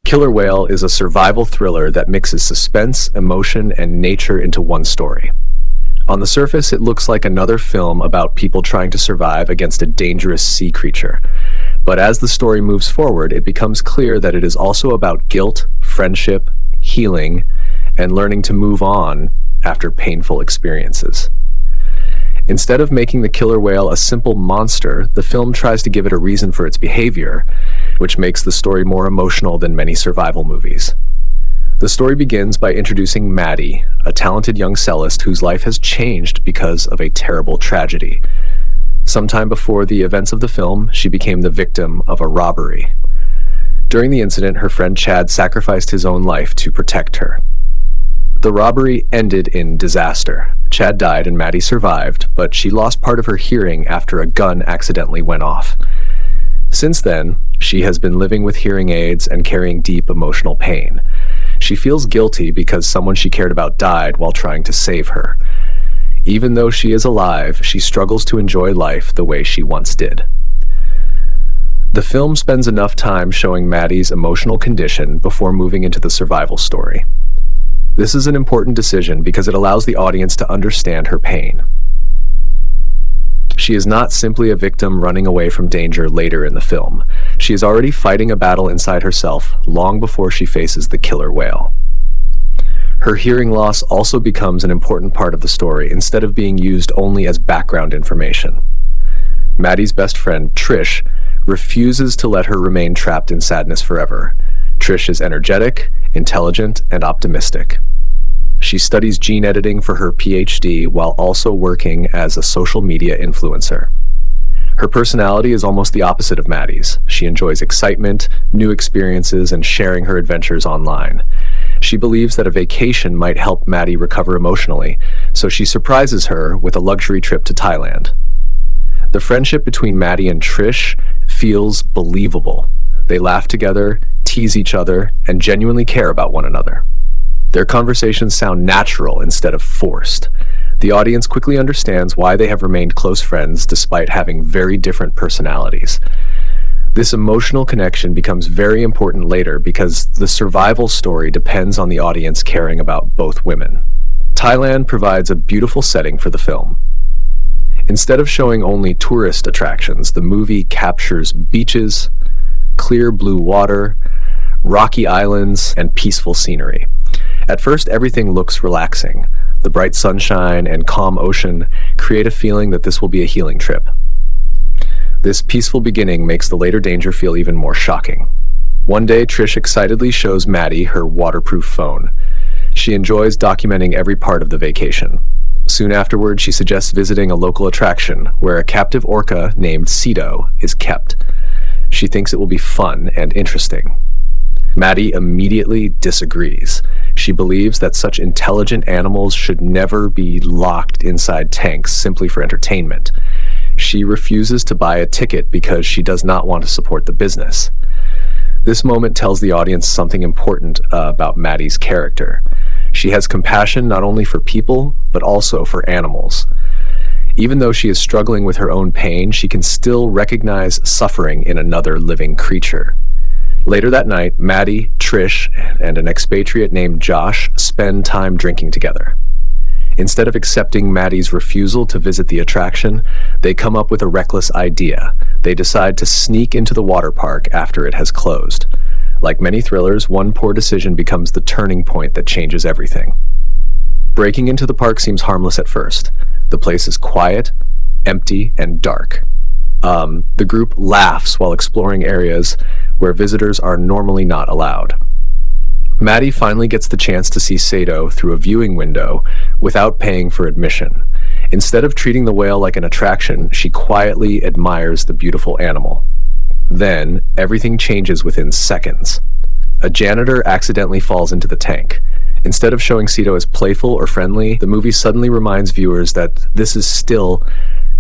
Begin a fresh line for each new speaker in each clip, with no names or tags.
Killer Whale is a survival thriller that mixes suspense, emotion, and nature into one story. On the surface, it looks like another film about people trying to survive against a dangerous sea creature. But as the story moves forward, it becomes clear that it is also about guilt, friendship, healing, and learning to move on after painful experiences. Instead of making the killer whale a simple monster, the film tries to give it a reason for its behavior, which makes the story more emotional than many survival movies. The story begins by introducing Maddie, a talented young cellist whose life has changed because of a terrible tragedy. Sometime before the events of the film, she became the victim of a robbery. During the incident, her friend Chad sacrificed his own life to protect her. The robbery ended in disaster. Chad died and Maddie survived, but she lost part of her hearing after a gun accidentally went off. Since then, she has been living with hearing aids and carrying deep emotional pain. She feels guilty because someone she cared about died while trying to save her. Even though she is alive, she struggles to enjoy life the way she once did. The film spends enough time showing Maddie's emotional condition before moving into the survival story. This is an important decision because it allows the audience to understand her pain. She is not simply a victim running away from danger later in the film. She is already fighting a battle inside herself long before she faces the killer whale. Her hearing loss also becomes an important part of the story instead of being used only as background information. Maddie's best friend, Trish, refuses to let her remain trapped in sadness forever. Trish is energetic, intelligent, and optimistic. She studies gene editing for her PhD while also working as a social media influencer. Her personality is almost the opposite of Maddie's. She enjoys excitement, new experiences, and sharing her adventures online. She believes that a vacation might help Maddie recover emotionally, so she surprises her with a luxury trip to Thailand. The friendship between Maddie and Trish feels believable. They laugh together, tease each other, and genuinely care about one another. Their conversations sound natural instead of forced. The audience quickly understands why they have remained close friends despite having very different personalities. This emotional connection becomes very important later because the survival story depends on the audience caring about both women. Thailand provides a beautiful setting for the film. Instead of showing only tourist attractions, the movie captures beaches, clear blue water, rocky islands, and peaceful scenery. At first, everything looks relaxing. The bright sunshine and calm ocean create a feeling that this will be a healing trip. This peaceful beginning makes the later danger feel even more shocking. One day, Trish excitedly shows Maddie her waterproof phone. She enjoys documenting every part of the vacation. Soon afterward, she suggests visiting a local attraction where a captive orca named Cedo is kept. She thinks it will be fun and interesting. Maddie immediately disagrees. She believes that such intelligent animals should never be locked inside tanks simply for entertainment. She refuses to buy a ticket because she does not want to support the business. This moment tells the audience something important about Maddie's character. She has compassion not only for people, but also for animals. Even though she is struggling with her own pain, she can still recognize suffering in another living creature. Later that night, Maddie, Trish, and an expatriate named Josh spend time drinking together. Instead of accepting Maddie's refusal to visit the attraction, they come up with a reckless idea. They decide to sneak into the water park after it has closed. Like many thrillers, one poor decision becomes the turning point that changes everything. Breaking into the park seems harmless at first. The place is quiet, empty, and dark. The group laughs while exploring areas where visitors are normally not allowed. Maddie finally gets the chance to see Cedo through a viewing window without paying for admission. Instead of treating the whale like an attraction, she quietly admires the beautiful animal. Then, everything changes within seconds. A janitor accidentally falls into the tank. Instead of showing Cedo as playful or friendly, the movie suddenly reminds viewers that this is still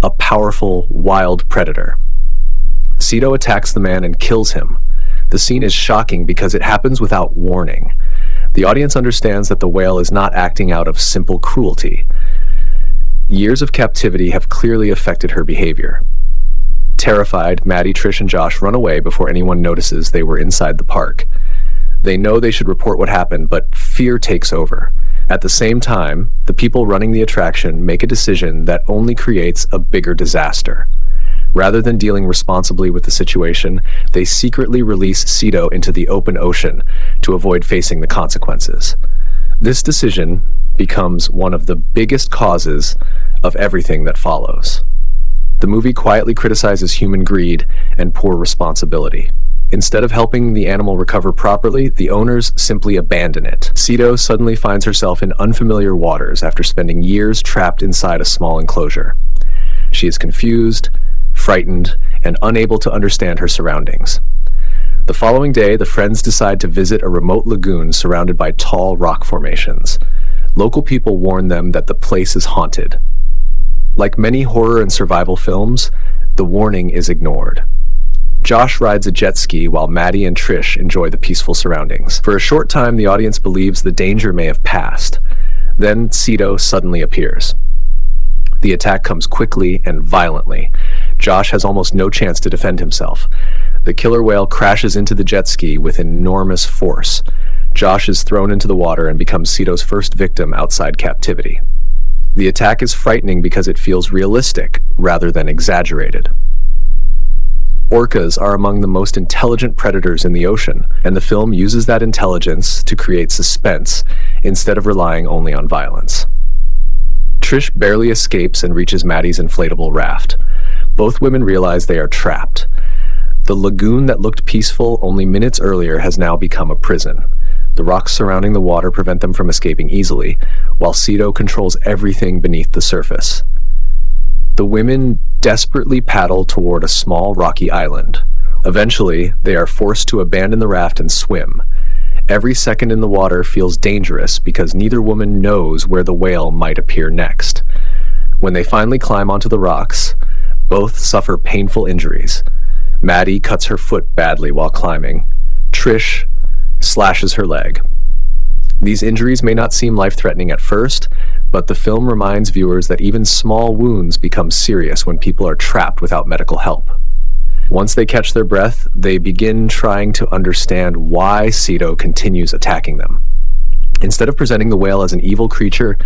a powerful, wild predator. Cedo attacks the man and kills him. The scene is shocking because it happens without warning. The audience understands that the whale is not acting out of simple cruelty. Years of captivity have clearly affected her behavior. Terrified, Maddie, Trish, and Josh run away before anyone notices they were inside the park. They know they should report what happened, but fear takes over. At the same time, the people running the attraction make a decision that only creates a bigger disaster. Rather than dealing responsibly with the situation, they secretly release Cedo into the open ocean to avoid facing the consequences. This decision becomes one of the biggest causes of everything that follows. The movie quietly criticizes human greed and poor responsibility. Instead of helping the animal recover properly, the owners simply abandon it. Cedo suddenly finds herself in unfamiliar waters after spending years trapped inside a small enclosure. She is confused, frightened, and unable to understand her surroundings. The following day, the friends decide to visit a remote lagoon surrounded by tall rock formations. Local people warn them that the place is haunted. Like many horror and survival films, the warning is ignored. Josh rides a jet ski while Maddie and Trish enjoy the peaceful surroundings. For a short time, the audience believes the danger may have passed. Then Cedo suddenly appears. The attack comes quickly and violently. Josh has almost no chance to defend himself. The killer whale crashes into the jet ski with enormous force. Josh is thrown into the water and becomes Cedo's first victim outside captivity. The attack is frightening because it feels realistic rather than exaggerated. Orcas are among the most intelligent predators in the ocean, and the film uses that intelligence to create suspense instead of relying only on violence. Trish barely escapes and reaches Maddie's inflatable raft. Both women realize they are trapped. The lagoon that looked peaceful only minutes earlier has now become a prison. The rocks surrounding the water prevent them from escaping easily, while Cedo controls everything beneath the surface. The women desperately paddle toward a small rocky island. Eventually, they are forced to abandon the raft and swim. Every second in the water feels dangerous because neither woman knows where the whale might appear next. When they finally climb onto the rocks, both suffer painful injuries. Maddie cuts her foot badly while climbing. Trish slashes her leg. These injuries may not seem life-threatening at first, but the film reminds viewers that even small wounds become serious when people are trapped without medical help. Once they catch their breath, they begin trying to understand why Cedo continues attacking them. Instead of presenting the whale as an evil creature,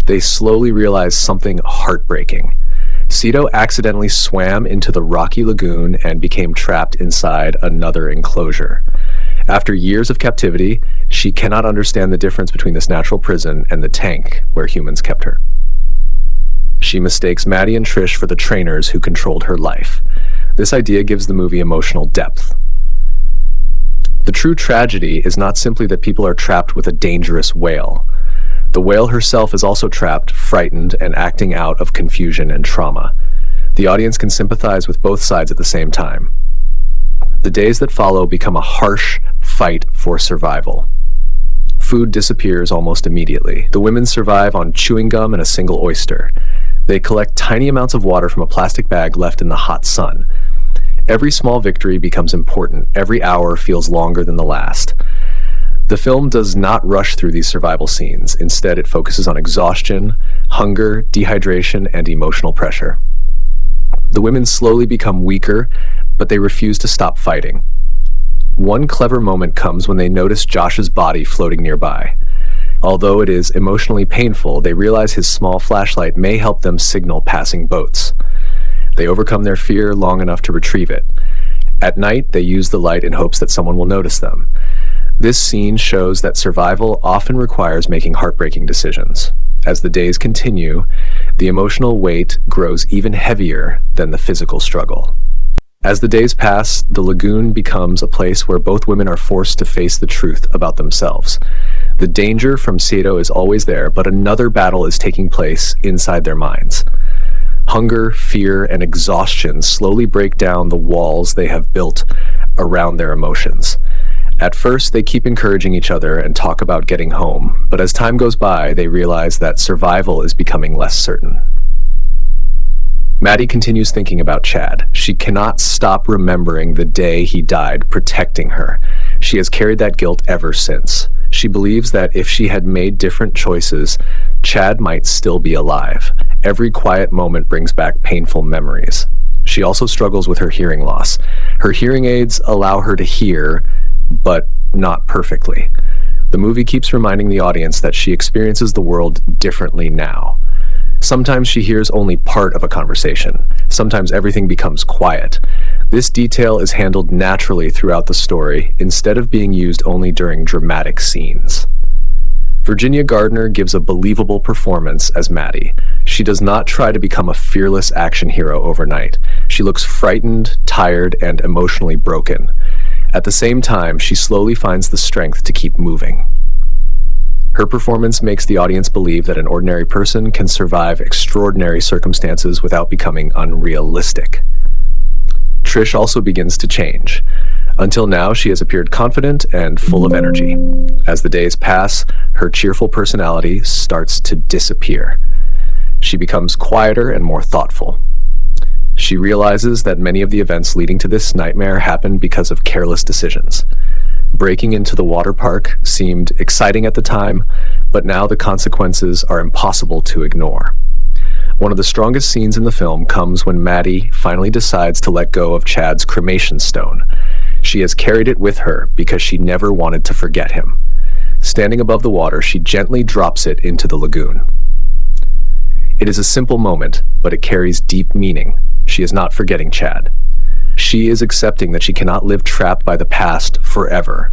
they slowly realize something heartbreaking. Cedo accidentally swam into the rocky lagoon and became trapped inside another enclosure. After years of captivity, she cannot understand the difference between this natural prison and the tank where humans kept her. She mistakes Maddie and Trish for the trainers who controlled her life. This idea gives the movie emotional depth. The true tragedy is not simply that people are trapped with a dangerous whale. The whale herself is also trapped, frightened, and acting out of confusion and trauma. The audience can sympathize with both sides at the same time. The days that follow become a harsh fight for survival. Food disappears almost immediately. The women survive on chewing gum and a single oyster. They collect tiny amounts of water from a plastic bag left in the hot sun. Every small victory becomes important. Every hour feels longer than the last. The film does not rush through these survival scenes. Instead, it focuses on exhaustion, hunger, dehydration, and emotional pressure. The women slowly become weaker, but they refuse to stop fighting. One clever moment comes when they notice Josh's body floating nearby. Although it is emotionally painful, they realize his small flashlight may help them signal passing boats. They overcome their fear long enough to retrieve it. At night, they use the light in hopes that someone will notice them. This scene shows that survival often requires making heartbreaking decisions. As the days continue, the emotional weight grows even heavier than the physical struggle. As the days pass, the lagoon becomes a place where both women are forced to face the truth about themselves. The danger from Cedo is always there, but another battle is taking place inside their minds. Hunger, fear, and exhaustion slowly break down the walls they have built around their emotions. At first, they keep encouraging each other and talk about getting home, but as time goes by, they realize that survival is becoming less certain. Maddie continues thinking about Chad. She cannot stop remembering the day he died protecting her. She has carried that guilt ever since. She believes that if she had made different choices, Chad might still be alive. Every quiet moment brings back painful memories. She also struggles with her hearing loss. Her hearing aids allow her to hear, but not perfectly. The movie keeps reminding the audience that she experiences the world differently now. Sometimes she hears only part of a conversation. Sometimes everything becomes quiet. This detail is handled naturally throughout the story, instead of being used only during dramatic scenes. Virginia Gardner gives a believable performance as Maddie. She does not try to become a fearless action hero overnight. She looks frightened, tired, and emotionally broken. At the same time, she slowly finds the strength to keep moving. Her performance makes the audience believe that an ordinary person can survive extraordinary circumstances without becoming unrealistic. Trish also begins to change. Until now, she has appeared confident and full of energy. As the days pass, her cheerful personality starts to disappear. She becomes quieter and more thoughtful. She realizes that many of the events leading to this nightmare happened because of careless decisions. Breaking into the water park seemed exciting at the time, but now the consequences are impossible to ignore. One of the strongest scenes in the film comes when Maddie finally decides to let go of Chad's cremation stone. She has carried it with her because she never wanted to forget him. Standing above the water, she gently drops it into the lagoon. It is a simple moment, but it carries deep meaning. She is not forgetting Chad. She is accepting that she cannot live trapped by the past forever.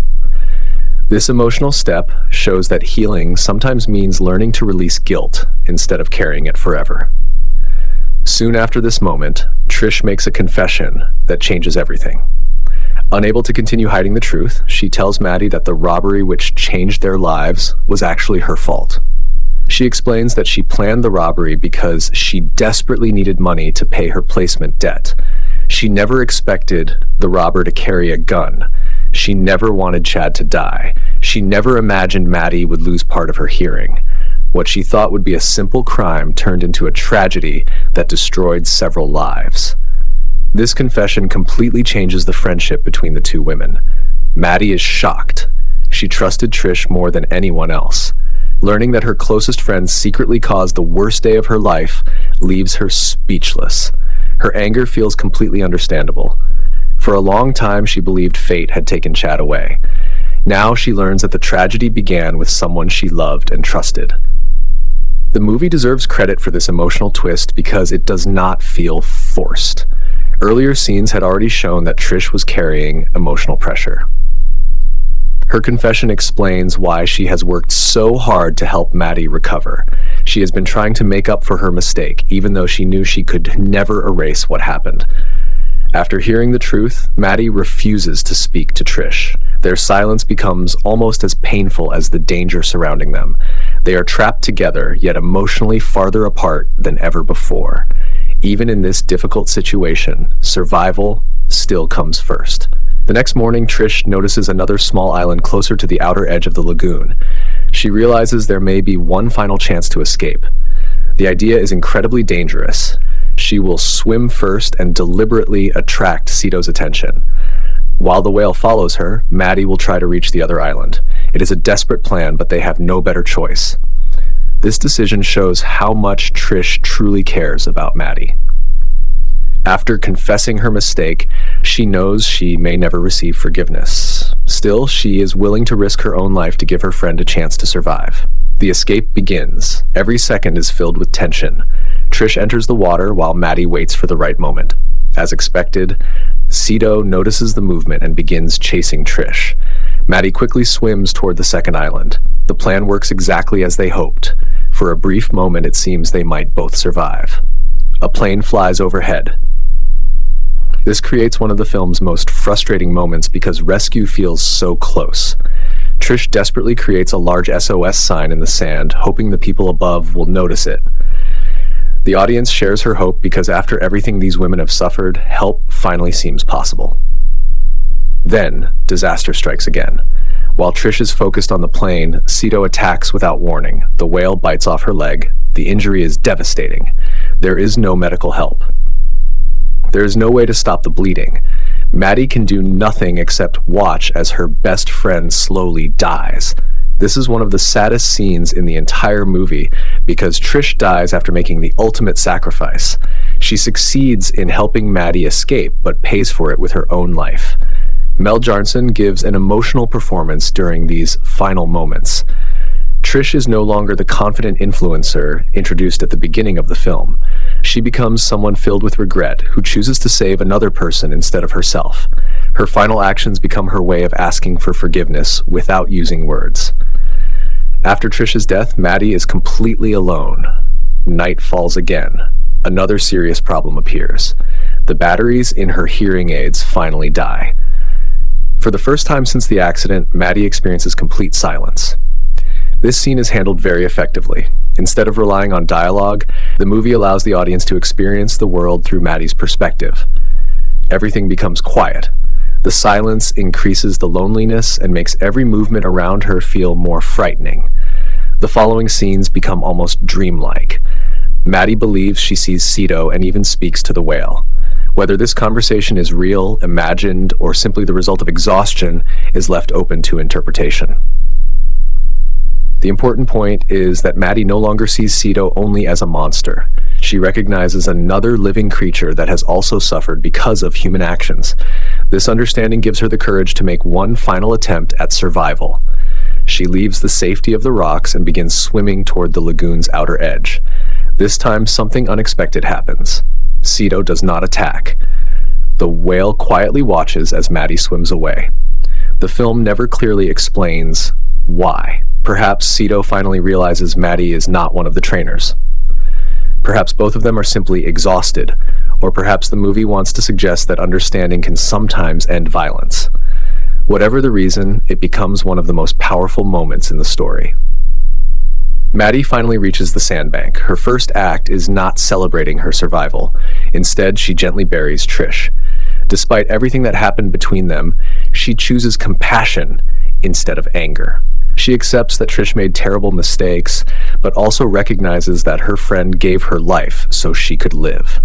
This emotional step shows that healing sometimes means learning to release guilt instead of carrying it forever. Soon after this moment, Trish makes a confession that changes everything. Unable to continue hiding the truth, she tells Maddie that the robbery which changed their lives was actually her fault. She explains that she planned the robbery because she desperately needed money to pay her placement debt. She never expected the robber to carry a gun. She never wanted Chad to die. She never imagined Maddie would lose part of her hearing. What she thought would be a simple crime turned into a tragedy that destroyed several lives. This confession completely changes the friendship between the two women. Maddie is shocked. She trusted Trish more than anyone else. Learning that her closest friend secretly caused the worst day of her life leaves her speechless. Her anger feels completely understandable. For a long time, she believed fate had taken Chad away. Now she learns that the tragedy began with someone she loved and trusted. The movie deserves credit for this emotional twist because it does not feel forced. Earlier scenes had already shown that Trish was carrying emotional pressure. Her confession explains why she has worked so hard to help Maddie recover. She has been trying to make up for her mistake, even though she knew she could never erase what happened. After hearing the truth, Maddie refuses to speak to Trish. Their silence becomes almost as painful as the danger surrounding them. They are trapped together, yet emotionally farther apart than ever before. Even in this difficult situation, survival still comes first. The next morning, Trish notices another small island closer to the outer edge of the lagoon. She realizes there may be one final chance to escape. The idea is incredibly dangerous. She will swim first and deliberately attract Cito's attention. While the whale follows her, Maddie will try to reach the other island. It is a desperate plan, but they have no better choice. This decision shows how much Trish truly cares about Maddie. After confessing her mistake, she knows she may never receive forgiveness. Still, she is willing to risk her own life to give her friend a chance to survive. The escape begins. Every second is filled with tension. Trish enters the water while Maddie waits for the right moment. As expected, Cito notices the movement and begins chasing Trish. Maddie quickly swims toward the second island. The plan works exactly as they hoped. For a brief moment, it seems they might both survive. A plane flies overhead. This creates one of the film's most frustrating moments because rescue feels so close. Trish desperately creates a large SOS sign in the sand, hoping the people above will notice it. The audience shares her hope because after everything these women have suffered, help finally seems possible. Then, disaster strikes again. While Trish is focused on the plane, Cito attacks without warning. The whale bites off her leg. The injury is devastating. There is no medical help. There is no way to stop the bleeding. Maddie can do nothing except watch as her best friend slowly dies. This is one of the saddest scenes in the entire movie because Trish dies after making the ultimate sacrifice. She succeeds in helping Maddie escape, but pays for it with her own life. Mel Jarnson gives an emotional performance during these final moments. Trish is no longer the confident influencer introduced at the beginning of the film. She becomes someone filled with regret who chooses to save another person instead of herself. Her final actions become her way of asking for forgiveness without using words. After Trish's death, Maddie is completely alone. Night falls again. Another serious problem appears. The batteries in her hearing aids finally die. For the first time since the accident, Maddie experiences complete silence. This scene is handled very effectively. Instead of relying on dialogue, the movie allows the audience to experience the world through Maddie's perspective. Everything becomes quiet. The silence increases the loneliness and makes every movement around her feel more frightening. The following scenes become almost dreamlike. Maddie believes she sees Cito and even speaks to the whale. Whether this conversation is real, imagined, or simply the result of exhaustion is left open to interpretation. The important point is that Maddie no longer sees Cito only as a monster. She recognizes another living creature that has also suffered because of human actions. This understanding gives her the courage to make one final attempt at survival. She leaves the safety of the rocks and begins swimming toward the lagoon's outer edge. This time, something unexpected happens. Cito does not attack. The whale quietly watches as Maddie swims away. The film never clearly explains why. Perhaps Cito finally realizes Maddie is not one of the trainers. Perhaps both of them are simply exhausted, or perhaps the movie wants to suggest that understanding can sometimes end violence. Whatever the reason, it becomes one of the most powerful moments in the story. Maddie finally reaches the sandbank. Her first act is not celebrating her survival. Instead, she gently buries Trish. Despite everything that happened between them, she chooses compassion instead of anger. She accepts that Trish made terrible mistakes, but also recognizes that her friend gave her life so she could live.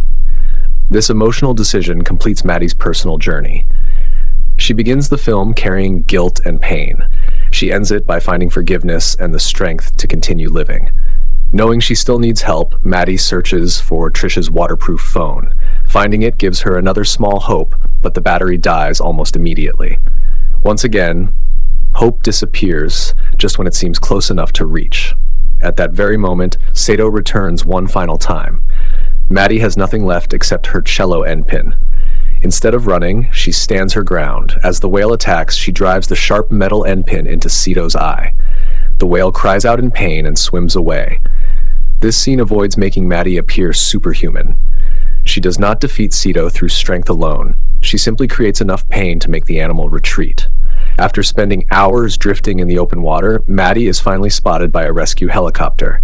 This emotional decision completes Maddie's personal journey. She begins the film carrying guilt and pain. She ends it by finding forgiveness and the strength to continue living. Knowing she still needs help, Maddie searches for Trish's waterproof phone. Finding it gives her another small hope, but the battery dies almost immediately. Once again, hope disappears just when it seems close enough to reach. At that very moment, Cito returns one final time. Maddie has nothing left except her cello endpin. Instead of running, she stands her ground. As the whale attacks, she drives the sharp metal endpin into Cito's eye. The whale cries out in pain and swims away. This scene avoids making Maddie appear superhuman. She does not defeat Cito through strength alone. She simply creates enough pain to make the animal retreat. After spending hours drifting in the open water, Maddie is finally spotted by a rescue helicopter.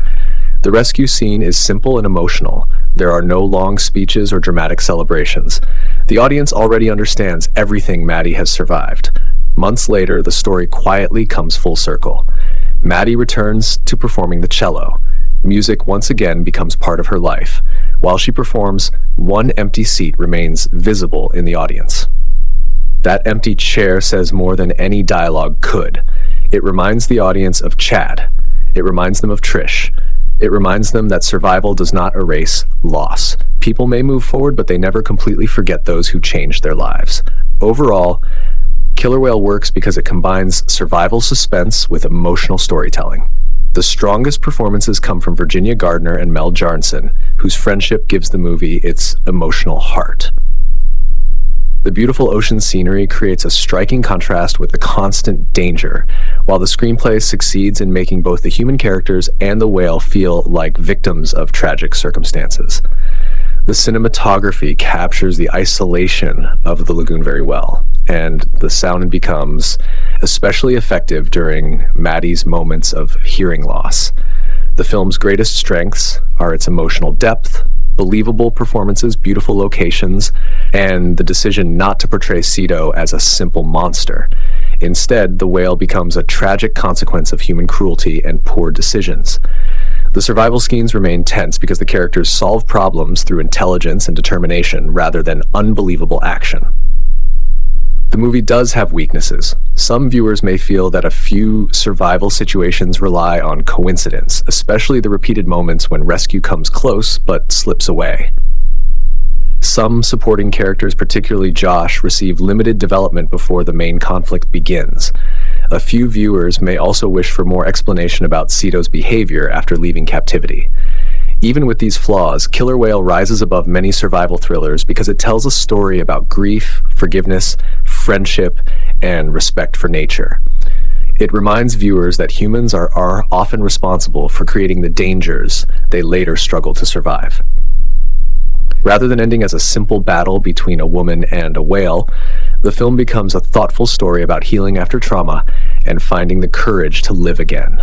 The rescue scene is simple and emotional. There are no long speeches or dramatic celebrations. The audience already understands everything Maddie has survived. Months later, the story quietly comes full circle. Maddie returns to performing the cello. Music once again becomes part of her life. While she performs, one empty seat remains visible in the audience. That empty chair says more than any dialogue could. It reminds the audience of Chad. It reminds them of Trish. It reminds them that survival does not erase loss. People may move forward, but they never completely forget those who changed their lives. Overall, Killer Whale works because it combines survival suspense with emotional storytelling. The strongest performances come from Virginia Gardner and Mel Jarnson, whose friendship gives the movie its emotional heart. The beautiful ocean scenery creates a striking contrast with the constant danger, while the screenplay succeeds in making both the human characters and the whale feel like victims of tragic circumstances. The cinematography captures the isolation of the lagoon very well, and the sound becomes especially effective during Maddie's moments of hearing loss. The film's greatest strengths are its emotional depth, believable performances, beautiful locations, and the decision not to portray Cito as a simple monster. Instead, the whale becomes a tragic consequence of human cruelty and poor decisions. The survival scenes remain tense because the characters solve problems through intelligence and determination rather than unbelievable action. The movie does have weaknesses. Some viewers may feel that a few survival situations rely on coincidence, especially the repeated moments when rescue comes close but slips away. Some supporting characters, particularly Josh, receive limited development before the main conflict begins. A few viewers may also wish for more explanation about Ceto's behavior after leaving captivity. Even with these flaws, Killer Whale rises above many survival thrillers because it tells a story about grief, forgiveness, friendship, and respect for nature. It reminds viewers that humans are often responsible for creating the dangers they later struggle to survive. Rather than ending as a simple battle between a woman and a whale, the film becomes a thoughtful story about healing after trauma and finding the courage to live again.